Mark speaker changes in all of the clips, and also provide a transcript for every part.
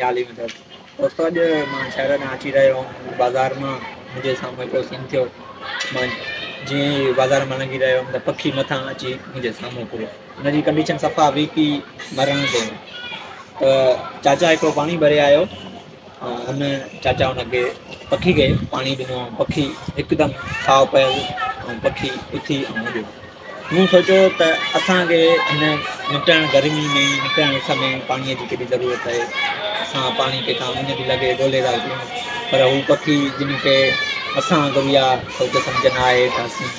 Speaker 1: ॻाल्हि ई मतिलबु दोस्तो अॼु मां शहर में अची रहियो हुउमि बाज़ार मां मुंहिंजे साम्हूं हिकिड़ो सीन थियो मां जीअं ई बाज़ार मां लंघी रहियो हुउमि त पखी मथां अची मुंहिंजे साम्हूं पियो हुनजी कंडीशन सफ़ा वीक ई मरण ते त चाचा हिकिड़ो पाणी भरे आयो हुन चाचा हुनखे पखी खे पाणी ॾिनो पखी हिकदमि साहु पियो ऐं पखी उथी ऐं उॾियो मूं सोचियो त असांखे हिन निकिरणु गर्मी में निकिरणु समय पाणीअ जी केॾी ज़रूरत आहे असां पाणी कंहिंखां वञ बि लॻे ॻोल्हे था अचूं पर हू पखी जिन खे असां वांगुरु इहा सोच सम्झ न आहे त असीं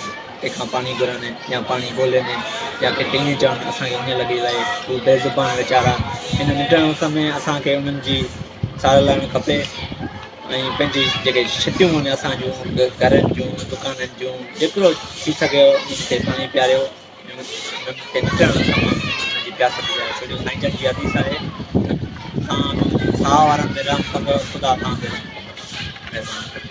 Speaker 1: कंहिंखां पाणी घुरनि या पाणी ॻोल्हनि या कंहिंखे ईअं चवनि असांखे ईअं लॻी रहे हू बेज़ुबान वीचारा हिन निकिरण समय असांखे उन्हनि जी सार लहणु खपे ऐं पंहिंजी जेके छितियूं आहिनि असांजूं घरनि जूं दुकाननि जूं जेतिरो थी सघे उन्हनि खे पाणी पीआरियो उन्हनि खे निकिरण सां उन्हनि जी प्यास बुझायो छो जो साईं जन जी हदीस आहे तव्हां साह वारनि ते रहम कंदव ख़ुदा तव्हां ते